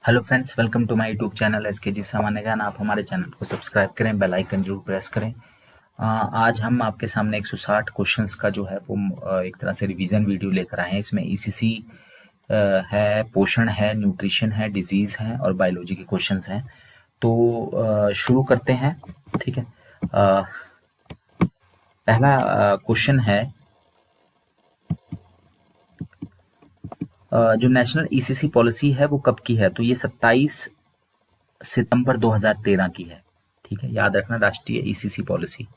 Hello friends, welcome to my YouTube channel SKG सामान्य ज्ञान। आप हमारे चैनल को सब्सक्राइब करें, बेल आइकन जरूर प्रेस करें। आज हम आपके सामने 160 क्वेश्चंस का जो है वो एक तरह से रिवीजन वीडियो लेकर आए हैं। इसमें ECC है, पोषण है, न्यूट्रिशन है, डिजीज है और बायोलॉजी के क्वेश्चंस हैं। तो शुरू करते हैं। ठीक है। पहला क्वेश्चन है, जो नेशनल ECC पॉलिसी है वो कब की है? तो ये 27 सितंबर 2013 की है। ठीक है, याद रखना, राष्ट्रीय ECC policy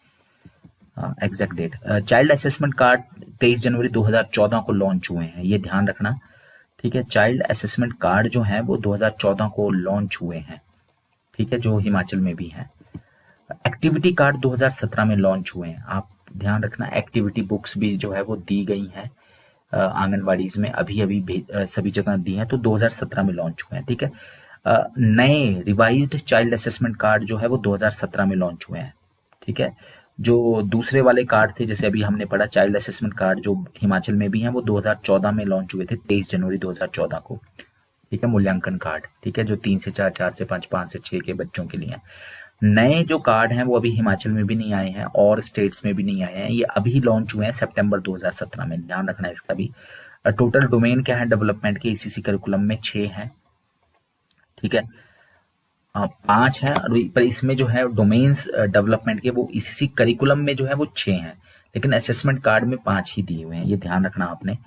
exact date. Child assessment card 23 जनवरी 2014 को लॉन्च हुए हैं, ये ध्यान रखना। ठीक है, चाइल्ड असेसमेंट कार्ड जो है वो 2014 को लॉन्च हुए हैं। ठीक है, जो हिमाचल में भी है। एक्टिविटी कार्ड 2017 में लॉन्च हुए हैं, आप ध्यान रखना। एक्टिविटी बुक्स भी जो है वो दी गई हैं आंगनवाड़ीज में, अभी सभी जगह दी हैं, तो 2017 में लॉन्च हुए हैं। ठीक है, नए रिवाइज्ड चाइल्ड असेसमेंट कार्ड जो है वो 2017 में लॉन्च हुए हैं। ठीक है, जो दूसरे वाले कार्ड थे, जैसे अभी हमने पढ़ा चाइल्ड असेसमेंट कार्ड जो हिमाचल में भी हैं, वो 2014 में लॉन्च हुए थे, 23 जनवरी 2014 को। ठीक है, मूल्यांकन कार्ड। ठीक है, जो 3 से 4, 4 से 5, 5 से 6 के बच्चों के लिए हैं। नए जो कार्ड हैं वो अभी हिमाचल में भी नहीं आए हैं और स्टेट्स में भी नहीं आए हैं, ये अभी लॉन्च हुए हैं सितंबर 2017 में, ध्यान रखना इसका भी। टोटल डोमेन क्या है डेवलपमेंट के ECC करिकुलम में? 6 हैं। ठीक है, 5 हैं, पर इसमें जो है डोमेन्स डेवलपमेंट के वो ECC करिकुलम में जो है वो 6 हैं, लेकिन असेसमेंट कार्ड में 5 ही दिए हुए हैं, ये ध्यान रखना आपने।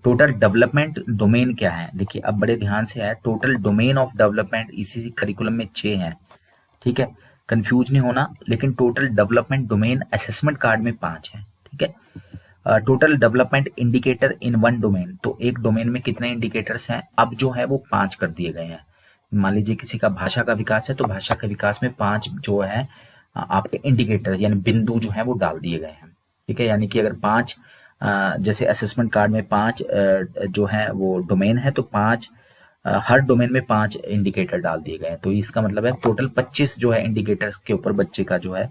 टोटल डेवलपमेंट डोमेन क्या है? देखिए अब बड़े ध्यान से है, total domain of development ECC curriculum में 6 हैं। ठीक है, कंफ्यूज नहीं होना, लेकिन total development domain assessment card में 5 है। ठीक है, total development indicator in one domain, तो एक डोमेन में कितने इंडिकेटर्स हैं? अब जो है वो 5 कर दिए गए हैं। मान लीजिए किसी का भाषा का विकास है, तो भाषा के विकास में 5 जो है आपके इंडिकेटर यानी बिंदु जो है वो डाल दिए गए हैं। ठीक है, यानी कि अगर 5 जैसे असेसमेंट कार्ड में 5 जो है वो डोमेन है, तो 5 हर डोमेन में 5 इंडिकेटर डाल दिए गए हैं, तो इसका मतलब है टोटल 25 जो है इंडिकेटर के ऊपर बच्चे का जो है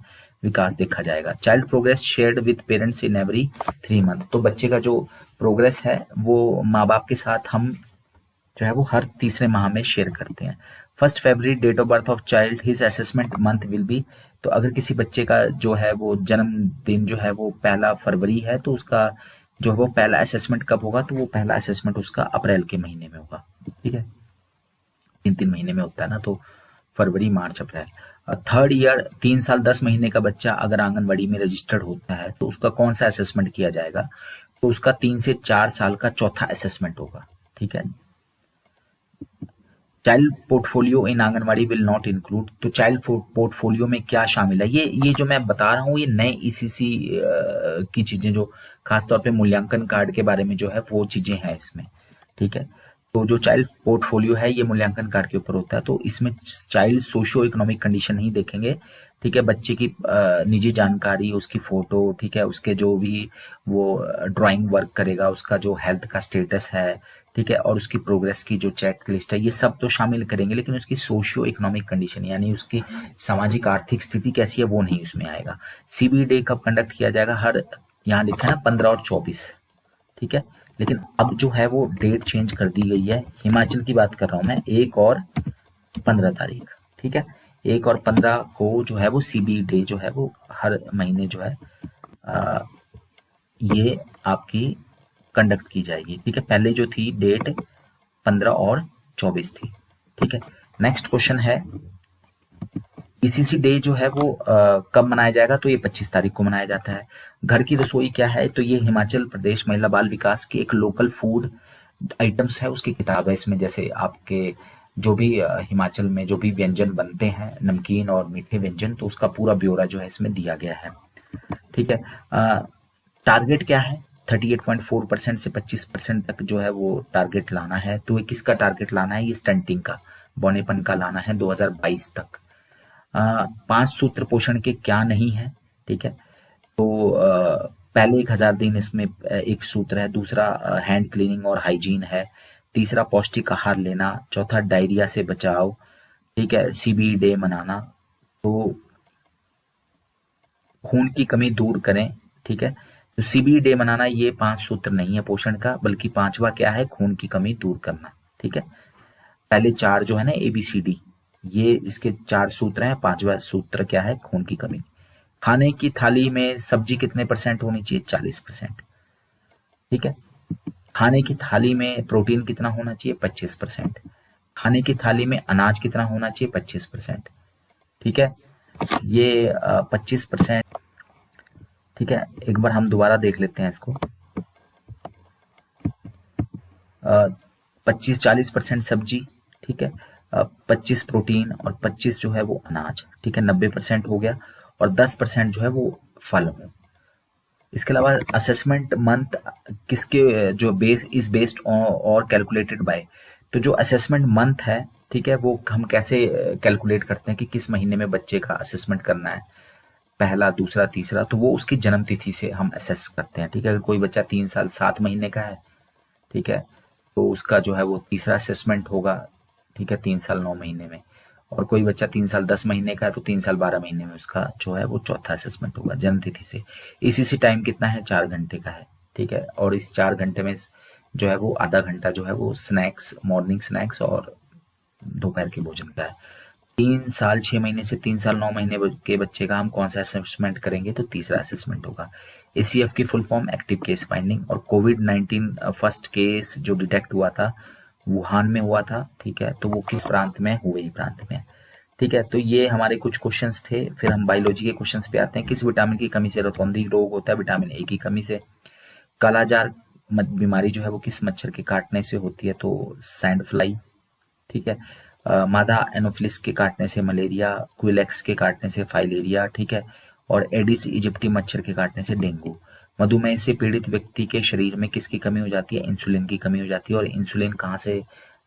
विकास देखा जाएगा। Child progress shared with parents in every 3 month, तो बच्चे का जो प्रोग्रेस है वो माँ बाप के साथ हम जो है वो हर तीसरे माह में शेयर करते हैं। 1 फरवरी date of birth of child, his assessment month will be, तो अगर किसी बच्चे का जो है वो जन्मदिन जो है वो 1 फरवरी है, तो उसका जो है वो पहला असेसमेंट कब होगा? तो वो पहला असेसमेंट उसका अप्रैल के महीने में होगा। ठीक है, 3 महीने में होता है ना, तो फरवरी, मार्च, अप्रैल। 3rd ईयर 3 साल 10 महीने का बच्चा अगर आंगनबाड़ी में रजिस्टर्ड होता है, तो उसका कौन सा असेसमेंट किया जाएगा? तो उसका 3 से 4 साल का चौथा असेसमेंट होगा। ठीक है, child portfolio in anganwadi will not include, तो चाइल्ड पोर्टफोलियो में क्या शामिल है? ये जो मैं बता रहा हूँ, ये नए ECC की चीजें, जो खासतौर पे मूल्यांकन कार्ड के बारे में जो है वो चीजें हैं इसमें। ठीक है, तो जो चाइल्ड पोर्टफोलियो है ये मूल्यांकन कार्ड के ऊपर होता है, तो इसमें चाइल्ड सोशियो इकोनॉमिक कंडीशन नहीं देखेंगे। ठीक है, बच्चे की निजी जानकारी, उसकी फोटो, ठीक है, उसके जो भी वो ड्राइंग वर्क करेगा, उसका जो हेल्थ का स्टेटस है, ठीक है, और उसकी प्रोग्रेस की जो चेक लिस्ट है, ये सब तो शामिल करेंगे, लेकिन उसकी सोशियो इकोनॉमिक कंडीशन यानी उसकी सामाजिक आर्थिक स्थिति कैसी है वो नहीं उसमें आएगा। CBE डे कब कंडक्ट किया जाएगा? हर, यहाँ लिखा है ना 15 और 24। ठीक है, लेकिन अब जो है वो डेट चेंज कर दी गई है, हिमाचल की बात कर रहा हूं मैं, 1 और 15 तारीख। ठीक है, 1 और 15 को जो है वो CBE डे जो है वो हर महीने जो है ये आपकी कंडक्ट की जाएगी। ठीक है, पहले जो थी डेट 15 और 24 थी। ठीक है, नेक्स्ट क्वेश्चन है, ECC डे जो है वो कब मनाया जाएगा? तो ये 25 तारीख को मनाया जाता है। घर की रसोई क्या है? तो ये हिमाचल प्रदेश महिला बाल विकास की एक लोकल फूड आइटम्स है, उसकी किताब है इसमें। जैसे आपके जो भी हिमाचल में जो भी व्यंजन बनते हैं, नमकीन और मीठे व्यंजन, तो उसका पूरा ब्यौरा जो है इसमें दिया गया है। ठीक है, टारगेट क्या है? 38.4% से 25% तक जो है वो टारगेट लाना है। तो ये किसका टारगेट लाना है? ये स्टंटिंग का, बौनेपन का लाना है 2022 तक। 5 सूत्र पोषण के क्या नहीं है? ठीक है, तो पहले 1000 दिन इसमें एक सूत्र है, दूसरा हैंड क्लीनिंग और हाइजीन है, तीसरा पौष्टिक आहार लेना, चौथा डायरिया से बचाव। ठीक है, CBE डे मनाना, तो खून की कमी दूर करें। ठीक है, तो CBE डे मनाना, ये 5 सूत्र नहीं है पोषण का, बल्कि 5वां क्या है? खून की कमी दूर करना। ठीक है, पहले चार जो है ना ABCD, ये इसके चार सूत्र हैं। पांचवा सूत्र क्या है? खून की कमी। खाने की थाली में सब्जी कितने परसेंट होनी चाहिए? 40%। ठीक है। खाने की थाली में प्रोटीन कितना होना चाहिए? 25%। खाने की थाली में अनाज कितना होना चाहिए? 25%। ठीक है। ये 25%। ठीक है, एक बार हम दोबारा देख लेते हैं इसको। 25-40% सब्जी, ठीक है, 25 प्रोटीन और 25 जो है वो अनाज, ठीक है, 90% हो गया। और 10% जो है वो फल हो। इसके अलावा असेसमेंट मंथ किसके जो बेस इज बेस्ड और कैलकुलेटेड बाय, तो जो असेसमेंट मंथ है, ठीक है, वो हम कैसे कैलकुलेट करते हैं कि किस महीने में बच्चे का असेसमेंट करना है, पहला, दूसरा, तीसरा, तो वो उसकी जन्म तिथि से हम असेस करते हैं। ठीक है, अगर कोई बच्चा 3 साल 7 महीने का है, ठीक है, तो उसका जो है वो तीसरा असेसमेंट होगा। ठीक है, 3 साल 9 महीने में। और कोई बच्चा 3 साल 10 महीने का है तो 3 साल 12 महीने में उसका जो है वो चौथा असेसमेंट होगा जन्म तिथि से। इसी टाइम कितना है? 4 घंटे का है। ठीक है, और इस 4 घंटे में जो है वो आधा घंटा जो है वो स्नैक्स, मॉर्निंग स्नैक्स और दोपहर के भोजन का है। 3 साल 6 महीने से 3 साल 9 महीने के बच्चे का हम कौन सा असेसमेंट करेंगे? तो तीसरा असेसमेंट होगा। ACF की full form active case finding. और कोविड-19 फर्स्ट केस जो डिटेक्ट हुआ था वुहान में हुआ था। ठीक है, तो वो किस प्रांत में? हुबेई प्रांत में। ठीक है, तो ये हमारे कुछ क्वेश्चंस थे। फिर हम बायोलॉजी के क्वेश्चंस पे आते हैं। किस विटामिन की कमी से रतौंधी रोग होता है? विटामिन A की कमी से। कालाजार बीमारी जो है वो किस मच्छर के काटने से होती है? तो सैंड फ्लाई। ठीक है, मादा एनोफिलिस के काटने से मलेरिया, क्विलेक्स के काटने से फाइलेरिया, ठीक है, और एडिस इजिप्टी मच्छर के काटने से डेंगू। मधुमेह से पीड़ित व्यक्ति के शरीर में किसकी कमी हो जाती है? इंसुलिन की कमी हो जाती है। और इंसुलिन कहाँ से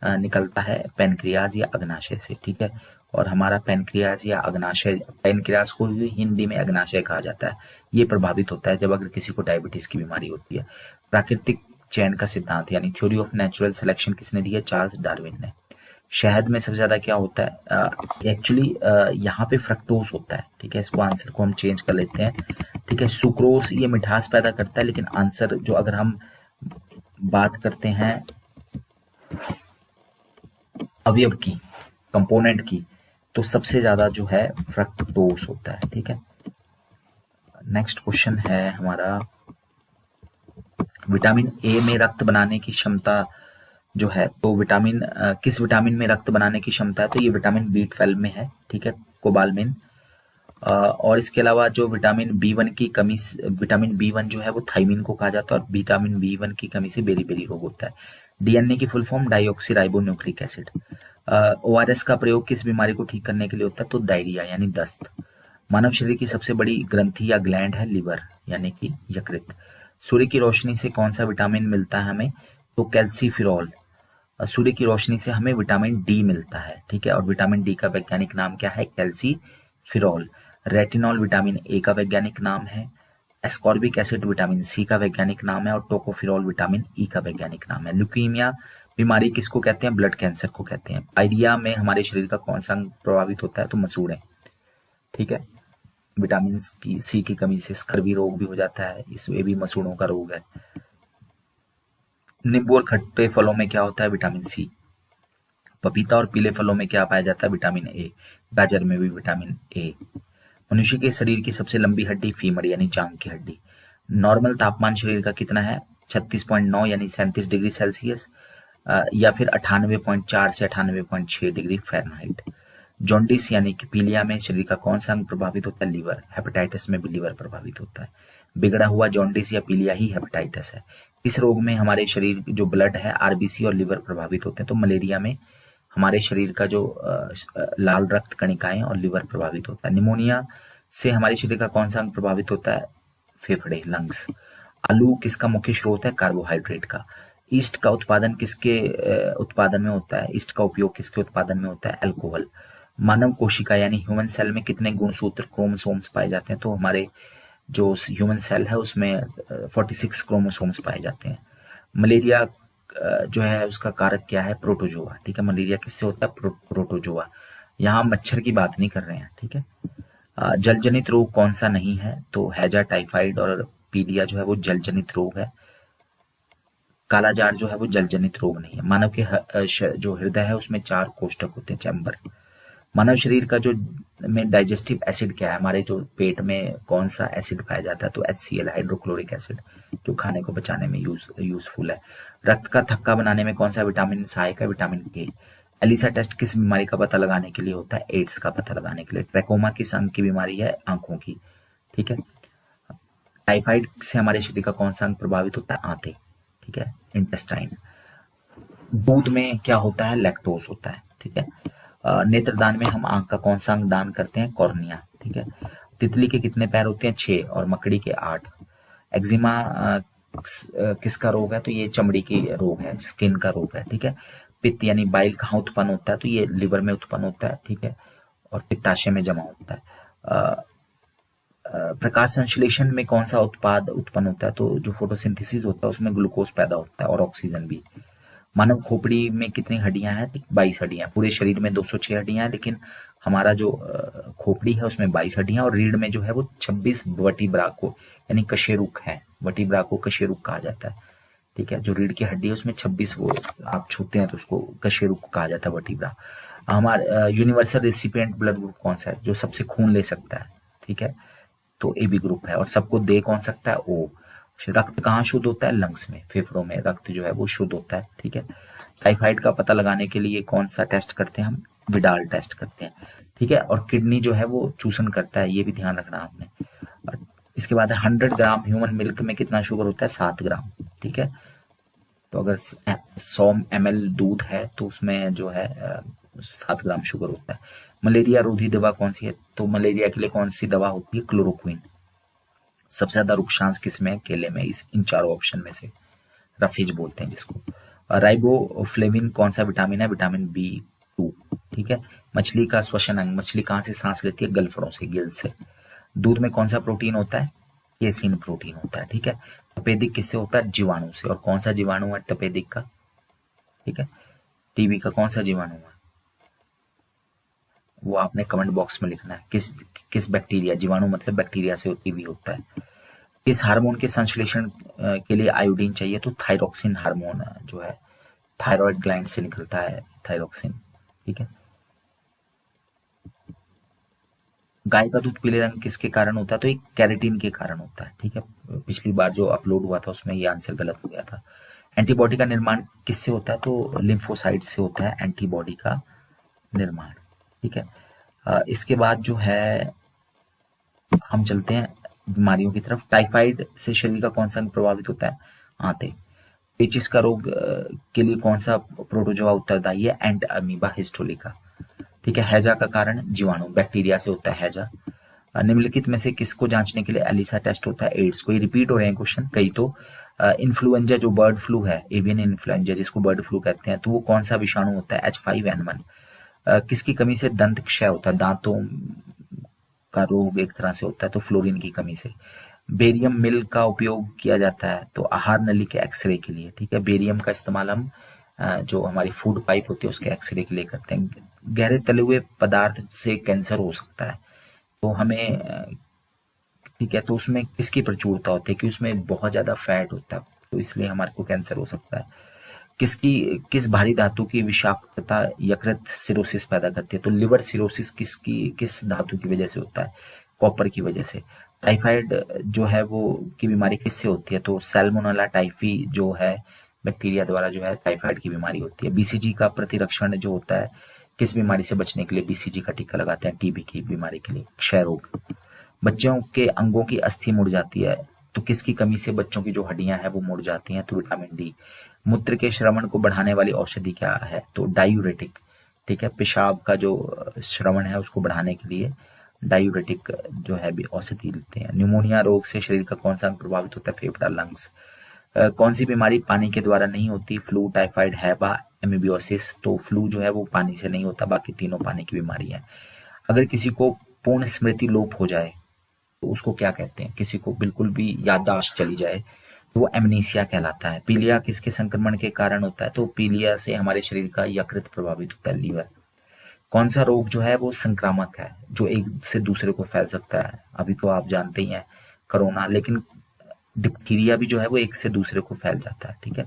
निकलता है? पैनक्रियाज या अग्नाशय से। ठीक है, और हमारा पैनक्रियाज या अग्नाशय, पैनक्रियाज को भी हिंदी में अग्नाशय कहा जाता है, ये प्रभावित होता है जब अगर किसी को डायबिटीज की बीमारी होती है। प्राकृतिक चयन का सिद्धांत यानी थ्योरी ऑफ नेचुरल सिलेक्शन किसने दी है? चार्ल्स डार्विन ने। शहद में सबसे ज्यादा क्या होता है? एक्चुअली यहाँ पे फ्रक्टोज होता है। ठीक है, इसको आंसर को हम चेंज कर लेते हैं। ठीक है, सुक्रोज ये मिठास पैदा करता है, लेकिन आंसर जो अगर हम बात करते हैं अवयव की, कंपोनेंट की, तो सबसे ज्यादा जो है फ्रक्टोज होता है। ठीक है, नेक्स्ट क्वेश्चन है हमारा, विटामिन ए में रक्त बनाने की क्षमता जो है, तो विटामिन किस विटामिन में रक्त बनाने की क्षमता है? तो ये विटामिन B12 में है। ठीक है, कोबालमिन। और इसके अलावा जो विटामिन B1 की कमी, विटामिन B1 जो है वो थाइमिन को कहा जाता है, और विटामिन B1 की कमी से बेरी-बेरी रोग होता है। DNA की full form dioxy ribo nucleic acid. ORS का प्रयोग किस बीमारी को ठीक करने के लिए होता है? तो डायरिया यानी दस्त। मानव शरीर की सबसे बड़ी ग्रंथि या ग्लैंड है लिवर यानी कि यकृत। सूर्य की रोशनी से कौन सा विटामिन मिलता है हमें? तो कैल्सीफिरॉल। सूर्य की रोशनी से हमें विटामिन डी मिलता है। ठीक है, और विटामिन डी का वैज्ञानिक नाम क्या है? कैल्सीफिरॉल। रेटिनॉल विटामिन ए का वैज्ञानिक नाम है। एस्कॉर्बिक एसिड विटामिन सी का वैज्ञानिक नाम है। और टोकोफिरॉल विटामिन ई का वैज्ञानिक नाम है। ल्यूकीमिया बीमारी किसको कहते हैं? ब्लड कैंसर को कहते हैं। पायरिया में हमारे शरीर का कौन सा अंग प्रभावित होता है? तो मसूड़े। ठीक है, विटामिन की सी की कमी से स्कर्वी रोग भी हो जाता है, इसमें भी मसूड़ों का रोग है। नींबू और खट्टे फलों में क्या होता है? Vitamin C. पपीता और पीले फलों में क्या पाया जाता है? Vitamin A. गाजर में भी विटामिन ए। मनुष्य के शरीर की सबसे लंबी हड्डी फीमर यानी जांघ की हड्डी। नॉर्मल तापमान शरीर का कितना है? 36.9 यानी 37 डिग्री सेल्सियस, या फिर 98.4 से 98.6 डिग्री फ़ारेनहाइट। जॉन्डिस यानी कि पीलिया में शरीर का कौन सा अंग प्रभावित होता है? लीवर। हेपेटाइटिस में भी लीवर प्रभावित होता है। बिगड़ा हुआ जॉन्डिस या पीलिया ही हेपेटाइटिस है। इस रोग में हमारे शरीर जो ब्लड है, आरबीसी और लिवर प्रभावित होते हैं। तो मलेरिया में हमारे शरीर का जो लाल रक्त कणिकाएं और लिवर प्रभावित होता है। निमोनिया से हमारे शरीर का कौन सा अंग प्रभावित होता है? फेफड़े, लंग्स। आलू किसका मुख्य स्रोत है? कार्बोहाइड्रेट का। ईस्ट का उत्पादन किसके उत्पादन में होता है? ईस्ट का उपयोग किसके उत्पादन में होता है? अल्कोहल। मानव कोशिका यानी ह्यूमन सेल में कितने गुणसूत्र क्रोमोसोम्स पाए जाते हैं? तो हमारे जो ह्यूमन सेल है उसमें 46 क्रोमोसोम्स पाए जाते हैं। मलेरिया जो है उसका कारक क्या है? प्रोटोजोआ। ठीक है, मलेरिया किससे होता है? प्रोटोजोआ। यहाँ मच्छर की बात नहीं कर रहे हैं। ठीक है, जल जनित रोग कौन सा नहीं है? तो हैजा, टाइफाइड और पीलिया जो है वो जल जनित रोग है। कालाजार जो है वो जल जनित रोग नहीं है। मानव के जो हृदय है उसमें 4 कोष्ठक होते हैं, चैम्बर। मानव शरीर का जो में डाइजेस्टिव एसिड क्या है, हमारे जो पेट में कौन सा एसिड पाया जाता है, तो HCl, हाइड्रोक्लोरिक एसिड, जो खाने को पचाने में यूजफुल है। रक्त का थक्का बनाने में कौन सा विटामिन सहायक है, विटामिन के। एलिसा टेस्ट किस बीमारी का पता लगाने के लिए होता है, एड्स का पता लगाने के लिए। ट्रैकोमा किस अंग की बीमारी है, आंखों की, ठीक है। टाइफाइड से हमारे शरीर का कौन सा अंग प्रभावित होता है, आंतें, ठीक है, इंटेस्टाइन। दूध में क्या होता है, लैक्टोज होता है, ठीक है। नेत्रदान में हम आंख का कौन सा अंग दान करते हैं, कॉर्निया, ठीक है। तितली के कितने पैर होते हैं, 6, और मकड़ी के 8। एक्जिमा किसका रोग है, तो ये चमड़ी की रोग है, स्किन का रोग है, ठीक है। पित्त यानी बाइल कहाँ उत्पन्न होता है, तो ये लिवर में उत्पन्न होता है, ठीक है, और पित्ताशय में जमा होता है। प्रकाश संश्लेषण में कौन सा उत्पाद उत्पन्न होता है, तो जो फोटोसिंथेसिस होता है उसमें ग्लूकोज पैदा होता है और ऑक्सीजन भी। मानव खोपड़ी में कितनी हड्डियां हैं, 22 हड्डियां। पूरे शरीर में 206 हड्डियां हैं, लेकिन हमारा जो खोपड़ी है उसमें 22 हड्डियां, और रीढ़ में जो है वो 26 वर्टिब्रा को, यानी कशेरुक है, वर्टिब्रा को कशेरुक कहा जाता है, ठीक है। जो रीढ़ की हड्डी है उसमें 26, वो आप छूते हैं तो उसको कशेरुक कहा जाता है, वर्टिब्रा। हमारा यूनिवर्सल रेसिपिएंट ब्लड ग्रुप कौन सा है, जो सबसे खून ले सकता है, ठीक है, तो AB ग्रुप है। और सबको दे कौन सकता है, O। रक्त कहाँ शुद्ध होता है, लंग्स में, फेफड़ों में रक्त जो है वो शुद्ध होता है, ठीक है। टाइफाइड का पता लगाने के लिए कौन सा टेस्ट करते हैं हम, विडाल टेस्ट करते हैं, ठीक है। और किडनी जो है वो चूसन करता है, ये भी ध्यान रखना आपने। और इसके बाद 100 ग्राम ह्यूमन मिल्क में कितना शुगर होता है, 7 ग्राम, ठीक है। तो अगर 100 ml दूध है तो उसमें जो है 7 ग्राम शुगर होता है। मलेरिया रोधी दवा कौन सी है, तो मलेरिया के लिए कौन सी दवा होती है, क्लोरोक्विन। सबसे ज्यादा रुक्षांश किसमें है, केले में। इन चारों ऑप्शन में से रफेज बोलते हैं जिसको। राइबोफ्लेविन कौन सा विटामिन है, विटामिन B2, ठीक है। मछली का श्वसन अंग, मछली कहाँ से सांस लेती है, गलफड़ों से, गिल से। दूध में कौन सा प्रोटीन होता है, केसीन प्रोटीन होता है, ठीक है। तपेदिक किससे होता है, जीवाणु से। और कौन सा जीवाणु है तपेदिक का, ठीक है। टीबी का कौन सा जीवाणु है, वो आपने कमेंट बॉक्स में लिखना है, किस बैक्टीरिया, जीवाणु मतलब बैक्टीरिया से टीबी होता है। इस हार्मोन के संश्लेषण के लिए आयोडीन चाहिए, तो थायरोक्सिन हार्मोन जो है थायराइड ग्लैंड से निकलता है, थायरोक्सिन, ठीक है। गाय का दूध पीले रंग किसके कारण होता है, तो एक कैरेटीन के कारण होता है, ठीक है। पिछली बार जो अपलोड हुआ था उसमें ये आंसर गलत हो गया था। एंटीबॉडी का निर्माण किससे होता है, तो लिम्फोसाइट से होता है एंटीबॉडी का निर्माण, ठीक है। इसके बाद जो है हम चलते हैं बीमारियों की तरफ। टाइफाइड से शरीर का कौन सा अंग प्रभावित होता है, आंतें। पेचिस का रोग के लिए कौन सा प्रोटोजोआ उत्तरदायी है, एंट अमीबा हिस्टोलिका, ठीक है। हैजा का कारण जीवाणु, बैक्टीरिया से होता है हैजा। निम्नलिखित में से किसको जांचने के लिए एलिसा टेस्ट होता है, एड्स। कोई रिपीट हो रहे हैं क्वेश्चन कई, तो इन्फ्लुएंजा जो बर्ड फ्लू है, एवियन इन्फ्लुएंजा जिसको बर्ड फ्लू कहते हैं, तो वो कौन सा विषाणु होता है, H5N1। किसकी कमी से दंत क्षय होता है, दांतों का रोग एक तरह से होता है, तो फ्लोरीन की कमी से। बेरियम मिल का उपयोग किया जाता है तो आहार नली के एक्सरे के लिए, ठीक है। बेरियम का इस्तेमाल हम जो हमारी फूड पाइप होती है उसके एक्सरे के लिए करते हैं। गहरे तले हुए पदार्थ से कैंसर हो सकता है, तो हमें ठीक है, तो उसमें किसकी प्रचुरता होती है, कि उसमें बहुत ज्यादा फैट होता है, तो इसलिए हमारे को कैंसर हो सकता है। किस भारी धातु की विषाक्तता यकृत सिरोसिस पैदा करती है, तो लिवर सिरोसिस किस धातु की वजह से होता है, कॉपर की वजह से। टाइफाइड जो है वो की बीमारी किससे होती है, तो सैल्मोनेला टाइफी जो है बैक्टीरिया द्वारा जो है टाइफाइड की बीमारी होती है। BCG का प्रतिरक्षण जो होता है, किस बीमारी से बचने के लिए BCG का टीका लगाते हैं, TB की बीमारी के लिए, क्षय रोग। बच्चों के अंगों की अस्थि मुड़ जाती है, तो किसकी कमी से बच्चों की जो हड्डियां हैं वो मुड़ जाती हैं, तो विटामिन D। मूत्र के श्रवण को बढ़ाने वाली औषधि क्या है, तो डायूरेटिक, ठीक है। पेशाब का जो श्रवण है उसको बढ़ाने के लिए डायूरेटिक जो है भी औषधि लेते हैं। न्यूमोनिया रोग से शरीर का कौन सा अंग प्रभावित होता है, फेफड़ा, लंग्स। कौन सी बीमारी पानी के द्वारा नहीं होती, फ्लू, टाइफाइड, हैबा, एमीबियोसिस। तो फ्लू जो है वो पानी से नहीं होता, बाकी तीनों पानी की बीमारी है। अगर किसी को पूर्ण स्मृति लोप हो जाए तो उसको क्या कहते हैं, किसी को बिल्कुल भी याददाश्त चली जाए तो वो एमनीसिया कहलाता है। पीलिया किसके संक्रमण के कारण होता है, तो पीलिया से हमारे शरीर का यकृत प्रभावित होता है, लीवर। कौन सा रोग जो है वो संक्रामक है, जो एक से दूसरे को फैल सकता है, अभी तो आप जानते ही हैं कोरोना, लेकिन डिप्थीरिया भी जो है वो एक से दूसरे को फैल जाता है, ठीक है।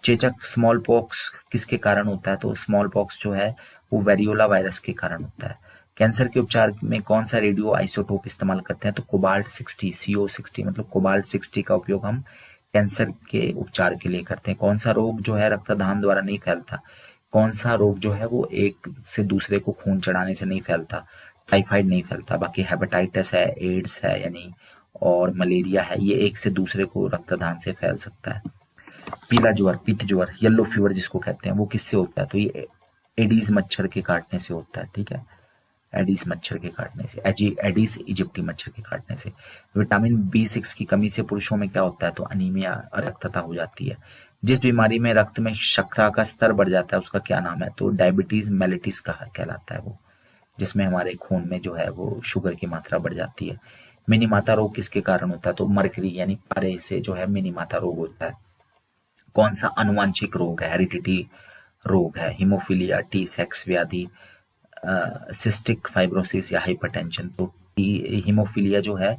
चेचक स्मॉल पॉक्स किसके कारण होता है? तो स्मॉल पॉक्स जो है वो वेरियोला वायरस के कारण होता है। कैंसर के उपचार में कौन सा रेडियो आइसोटोप इस्तेमाल करते हैं? तो कोबाल्ट 60, CO60 मतलब कोबाल्ट 60 का उपयोग हम कैंसर के उपचार के लिए करते हैं। कौन सा रोग जो है रक्तदान द्वारा नहीं फैलता? कौन सा रोग जो है वो एक से दूसरे को खून चढ़ाने से नहीं फैलता? टाइफाइड नहीं फैलता। बाकी हेपेटाइटिस है, एड्स है यानी और मलेरिया है, ये एक से दूसरे को रक्तदान से फैल सकता है। पीला ज्वर, पीत ज्वर, येलो फीवर जिसको कहते हैं, वो किससे होता है? तो ये एडीज मच्छर के काटने से होता है। ठीक है, एडीज मच्छर के काटने से, एडीज इजिप्टी मच्छर के काटने से। विटामिन B6 की कमी से पुरुषों में क्या होता है? तो अनीमिया, अरक्तता हो जाती है। जिस बीमारी में रक्त में शर्करा का स्तर बढ़ जाता है उसका क्या नाम है? तो डायबिटीज मेलिटिस कहलाता है वो, जिसमें हमारे खून में जो है वो शुगर की मात्रा बढ़ जाती है। मिनी माता रोग किसके कारण होता है? तो मरकरी यानी पारे से जो है मिनी माता रोग होता है। कौन सा अनुवांशिक रोग है? हेरिडिटी रोग है। हीमोफीलिया, टी सेक्स व्याधि, सिस्टिक फाइब्रोसिस या हाइपरटेंशन। तो हीमोफीलिया जो है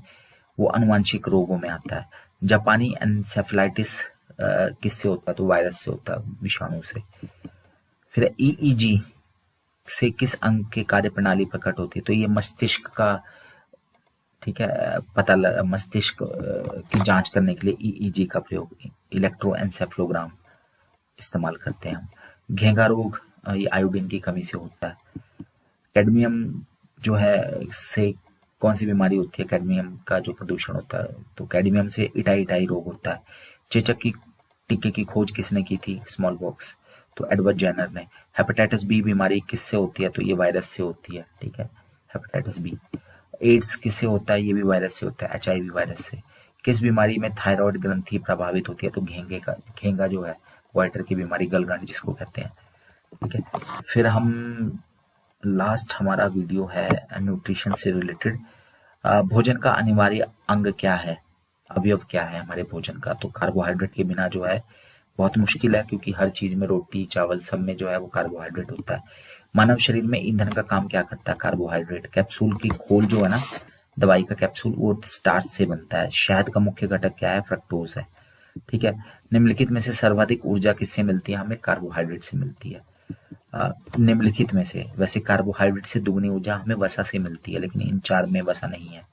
वो अनुवांशिक रोगों में आता है। जापानी एन्सेफेलाइटिस किससे होता है? तो वायरस से होता है, विषाणु से। फिर ईईजी से किस अंग के कार्य प्रणाली प्रकट होती है? तो ये मस्तिष्क का, ठीक है, मस्तिष्क की जांच करने के लिए ईईजी का प्रयोग, इलेक्ट्रोएन्सेफलोग्राम इस्तेमाल करते हैं हम। घेंगा रोग ये आयोडीन की कमी से होता है। कैडमियम जो है से कौन सी बीमारी होती है? कैडमियम का जो प्रदूषण होता है, तो कैडमियम से इटाई रोग होता है। चेचक की टीके की खोज किसने की थी? स्मॉल पॉक्स, तो एडवर्ड जेनर ने। हेपेटाइटिस बी बीमारी किससे होती है? तो ये वायरस से होती है। ठीक है, हेपेटाइटिस बी। एड्स किससे होता है? ये भी वायरस से होता है, HIV वायरस से। किस बीमारी में थायराइड ग्रंथि प्रभावित होती है? तो घेंगा जो है, वाइटर की बीमारी, गलगंड जिसको कहते हैं। ठीक है, फिर हम लास्ट हमारा वीडियो है न्यूट्रिशन से रिलेटेड। भोजन का अनिवार्य अंग क्या है? अवयव क्या है हमारे भोजन का? तो कार्बोहाइड्रेट के बिना जो है बहुत मुश्किल है, क्योंकि हर चीज में रोटी चावल सब में जो है वो कार्बोहाइड्रेट होता है। मानव शरीर में ईंधन का काम क्या करता है? कार्बोहाइड्रेट। कैप्सूल की खोल जो है ना, दवाई का कैप्सूल, वो स्टार्च से बनता है। शहद का मुख्य घटक क्या है? फ्रक्टोज है। ठीक है, निम्नलिखित में से सर्वाधिक ऊर्जा किससे मिलती है? हमें कार्बोहाइड्रेट से मिलती है। निम्नलिखित में से, वैसे कार्बोहाइड्रेट से दुगनी ऊर्जा हमें वसा से मिलती है, लेकिन इन चार में वसा नहीं है।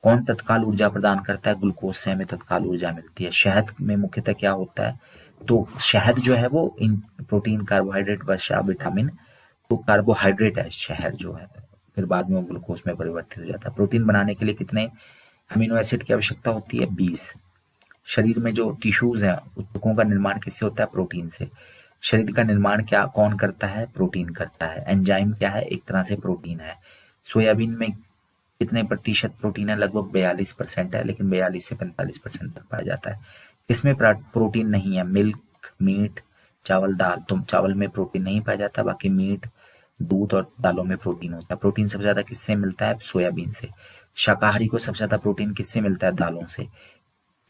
कौन तत्काल ऊर्जा प्रदान करता है? ग्लूकोज से हमें तत्काल ऊर्जा मिलती है। शहद में मुख्यतः क्या होता है? तो शहद जो है वो इन प्रोटीन, कार्बोहाइड्रेट, वसा, विटामिन, तो कार्बोहाइड्रेट है शहद जो है, फिर बाद में वो ग्लूकोज में परिवर्तित हो जाता है। प्रोटीन बनाने के लिए कितने अमीनो एसिड की आवश्यकता होती है? 20। शरीर में जो टिश्यूज हैं, ऊतकों का निर्माण किससे होता है? प्रोटीन से। शरीर का निर्माण क्या कौन करता है? प्रोटीन करता है। एंजाइम क्या है? एक तरह से प्रोटीन है। सोयाबीन में कितने प्रतिशत प्रोटीन है? लगभग 42% है, लेकिन 42 से 45% तक पाया जाता है। इसमें प्रोटीन नहीं है? मिल्क, मीट, चावल, दाल। तो चावल में प्रोटीन नहीं पाया जाता, बाकी मीट, दूध और दालों में प्रोटीन होता है। प्रोटीन सबसे ज्यादा किससे मिलता है? सोयाबीन से। शाकाहारी को सबसे ज्यादा प्रोटीन किससे मिलता है? दालों से।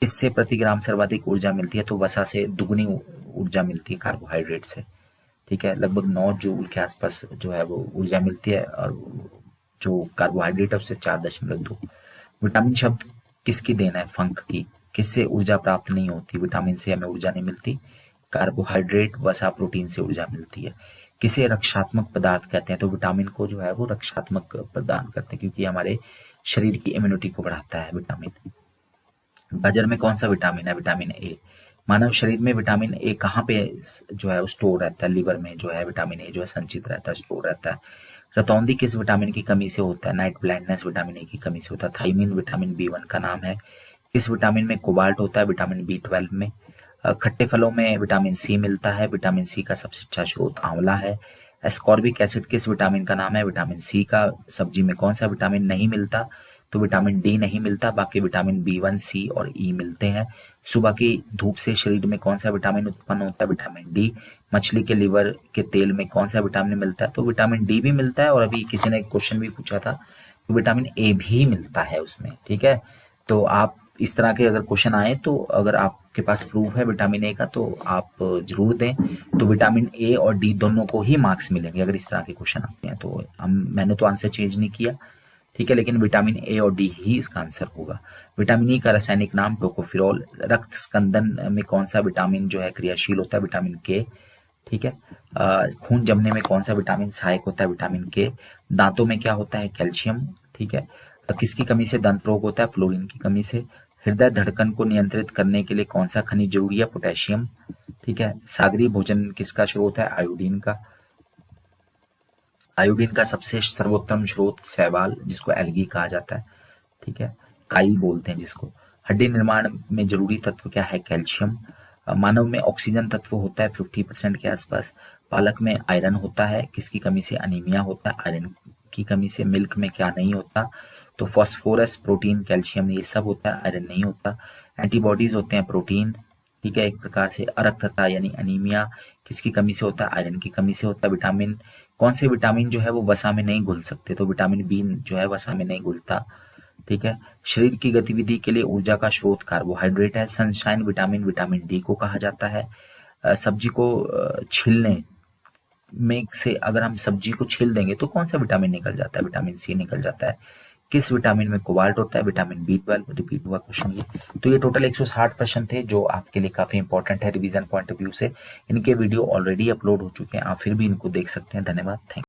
इससे प्रति ग्राम सर्वाधिक ऊर्जा मिलती है? तो वसा से दुगनी ऊर्जा मिलती है कार्बोहाइड्रेट से। ठीक है, लगभग 9 जूल के आसपास जो है वो ऊर्जा मिलती है, और जो कार्बोहाइड्रेट है उससे 4.2। विटामिन शब्द किसकी देन है? फंक की। किससे ऊर्जा प्राप्त नहीं होती? विटामिन से हमें ऊर्जा नहीं मिलती। कार्बोहाइड्रेट, वसा, प्रोटीन से ऊर्जा मिलती है। किसे रक्षात्मक पदार्थ कहते हैं? तो विटामिन को जो है वो रक्षात्मक प्रदान करते हैं, क्योंकि हमारे शरीर की इम्यूनिटी को बढ़ाता है विटामिन। गाजर में कौन सा विटामिन है? विटामिन ए। मानव शरीर में विटामिन ए कहाँ पे जो है स्टोर रहता है? लिवर में जो है विटामिन ए जो है संचित रहता है, स्टोर रहता है। रतौंधी किस विटामिन की कमी से होता है? नाइट ब्लाइंडनेस विटामिन ए की कमी से होता है। थाइमिन विटामिन B1 का नाम है। किस विटामिन में कोबाल्ट होता है? विटामिन B12 में। खट्टे फलों में विटामिन सी मिलता है। विटामिन सी का सबसे अच्छा स्रोत आंवला है। एस्कॉर्बिक एसिड किस विटामिन का नाम है? विटामिन सी का। सब्जी में कौन सा विटामिन नहीं मिलता? तो विटामिन डी नहीं मिलता, बाकी विटामिन B1, C और E मिलते हैं। सुबह की धूप से शरीर में कौन सा विटामिन उत्पन्न होता है? Vitamin D. मछली के लिवर के तेल में कौन सा विटामिन मिलता है? तो विटामिन डी भी मिलता है, और अभी किसी ने क्वेश्चन भी पूछा था तो विटामिन ए भी मिलता है उसमें। ठीक है, तो आप इस तरह के अगर क्वेश्चन आए, तो अगर आपके पास प्रूफ है विटामिन ए का तो आप जरूर दें। तो विटामिन ए और डी दोनों को ही मार्क्स मिलेंगे अगर इस तरह के क्वेश्चन आते हैं। तो मैंने तो आंसर चेंज नहीं किया, ठीक है, लेकिन विटामिन ए और डी ही इसका आंसर होगा। विटामिन ई का रासायनिक नाम टोकोफिरोल। रक्त स्कंदन में कौन सा विटामिन जो है क्रियाशील होता है? विटामिन के। ठीक है। खून जमने में कौन सा विटामिन सहायक होता है? विटामिन के। दांतों में क्या होता है? कैल्शियम। ठीक है। किसकी कमी से दंत रोग होता है? फ्लोरीन की कमी से। हृदय धड़कन को नियंत्रित करने के लिए कौन सा खनिज जरूरी है? पोटेशियम। ठीक है। सागरीय भोजन किसका स्रोत है? आयोडीन का। आयोडीन का सबसे सर्वोत्तम स्रोत शैवाल, जिसको एल्गी कहा जाता है। ठीक है। काई बोलते हैं जिसको। हड्डी निर्माण में जरूरी तत्व क्या है? कैल्शियम। मानव में ऑक्सीजन तत्व होता है 50% के आसपास। पालक में आयरन होता है, किसकी कमी से? अनीमिया होता है, आयरन की कमी से। मिल्क में क्या नहीं होता? तो फॉस्फोरस, प्रोटीन, कैल्शियम, ये सब होता है, आयरन नहीं होता। एंटीबॉडीज होते हैं प्रोटीन। ठीक है। एक प्रकार से अरक्तता यानी अनीमिया किसकी कमी से होता है? आयरन की कमी से होता है। विटामिन, कौन से विटामिन जो है वो वसा में नहीं घुल सकते? तो विटामिन बी जो है वसा में नहीं घुलता। ठीक है। शरीर की गतिविधि के लिए ऊर्जा का स्रोत कार्बोहाइड्रेट है। सनशाइन विटामिन विटामिन डी को कहा जाता है। सब्जी को छीलने में से अगर हम सब्जी को छील देंगे तो कौन सा विटामिन निकल जाता है? विटामिन सी निकल जाता है। किस विटामिन में कोबाल्ट होता है? Vitamin B12. रिपीट हुआ क्वेश्चन ये। तो ये टोटल 160 प्रश्न थे जो आपके लिए काफी इंपॉर्टेंट है रिवीजन पॉइंट ऑफ व्यू से। इनके वीडियो ऑलरेडी अपलोड हो चुके हैं, आप फिर भी इनको देख सकते हैं। धन्यवाद। थैंक